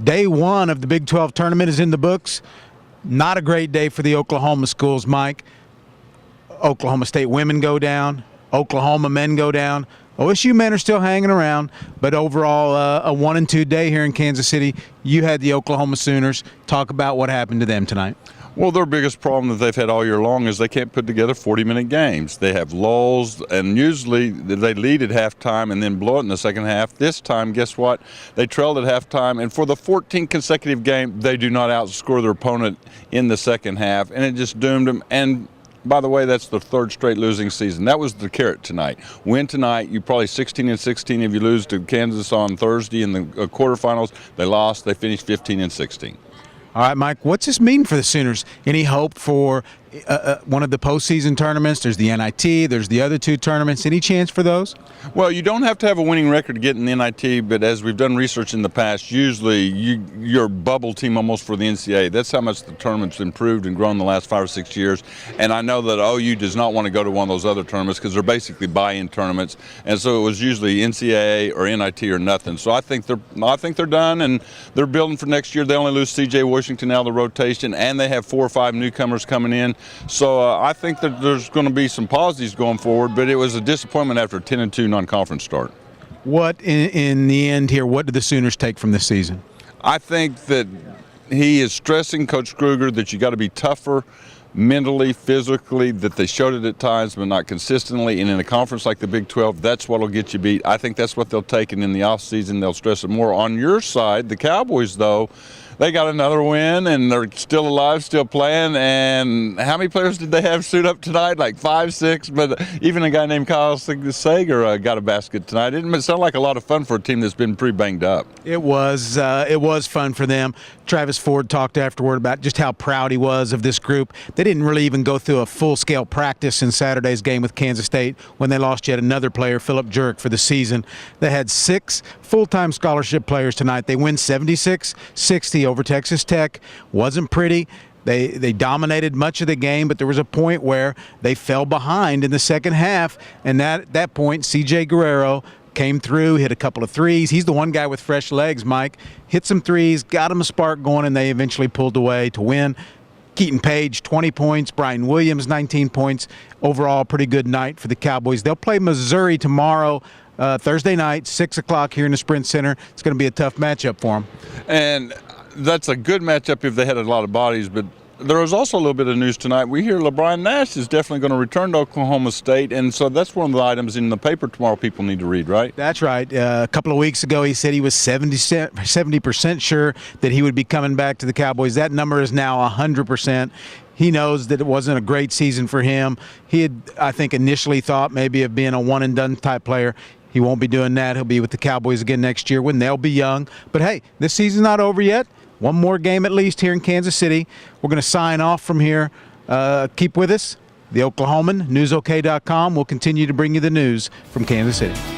Day one of the Big 12 tournament is in the books. Not a great day for the Oklahoma schools, Mike. Oklahoma State women go down. Oklahoma men go down. OSU men are still hanging around, but overall a 1-2 day here in Kansas City. You had the Oklahoma Sooners. Talk about what happened to them tonight. Well, their biggest problem that they've had all year long is they can't put together 40-minute games. They have lulls, and usually they lead at halftime and then blow it in the second half. This time, guess what? They trailed at halftime, and for the 14th consecutive game, they do not outscore their opponent in the second half, and it just doomed them. And by the way, that's the third straight losing season. That was the carrot tonight. Win tonight, you're probably 16-16 if you lose to Kansas on Thursday in the quarterfinals. They lost. They finished 15-16. All right, Mike, what's this mean for the Sooners? Any hope for one of the postseason tournaments? There's the NIT, there's the other two tournaments. Any chance for those? Well, you don't have to have a winning record to get in the NIT, but as we've done research in the past, usually you're a bubble team almost for the NCAA. That's how much the tournament's improved and grown in the last 5 or 6 years. And I know that OU does not want to go to one of those other tournaments because they're basically buy-in tournaments. And so it was usually NCAA or NIT or nothing. So I think they're done, and they're building for next year. They only lose C.J. Washington out of the rotation, and they have 4 or 5 newcomers coming in. So I think that there's going to be some positives going forward, but it was a disappointment after a 10-2 non-conference start. What, in the end here, what do the Sooners take from this season? I think that he is stressing Coach Kruger that you got to be tougher mentally, physically, that they showed it at times but not consistently, and in a conference like the Big 12, that's what will get you beat. I think that's what they'll take, and in the offseason they'll stress it more. On your side, the Cowboys, though, they got another win, and they're still alive, still playing. And how many players did they have suit up tonight? Like 5, 6. But even a guy named Kyle Sager got a basket tonight. It didn't sound like a lot of fun for a team that's been pretty banged up. It was fun for them. Travis Ford talked afterward about just how proud he was of this group. They didn't really even go through a full-scale practice in Saturday's game with Kansas State when they lost yet another player, Philip Jurek, for the season. They had 6 full-time scholarship players tonight. They win 76-60 over Texas Tech. Wasn't pretty. They dominated much of the game, but there was a point where they fell behind in the second half, and at that point, C.J. Guerrero came through, hit a couple of threes. He's the one guy with fresh legs, Mike. Hit some threes, got him a spark going, and they eventually pulled away to win. Keaton Page, 20 points. Brian Williams, 19 points. Overall, pretty good night for the Cowboys. They'll play Missouri tomorrow, Thursday night, 6 o'clock here in the Sprint Center. It's going to be a tough matchup for them. And that's a good matchup if they had a lot of bodies, but there was also a little bit of news tonight. We hear LeBron Nash is definitely going to return to Oklahoma State, and so that's one of the items in the paper tomorrow people need to read, right? That's right. A couple of weeks ago, he said he was 70% sure that he would be coming back to the Cowboys. That number is now 100%. He knows that it wasn't a great season for him. He had, I think, initially thought maybe of being a one-and-done type player. He won't be doing that. He'll be with the Cowboys again next year when they'll be young. But, hey, this season's not over yet. One more game at least here in Kansas City. We're going to sign off from here. Keep with us. The Oklahoman, newsok.com, will continue to bring you the news from Kansas City.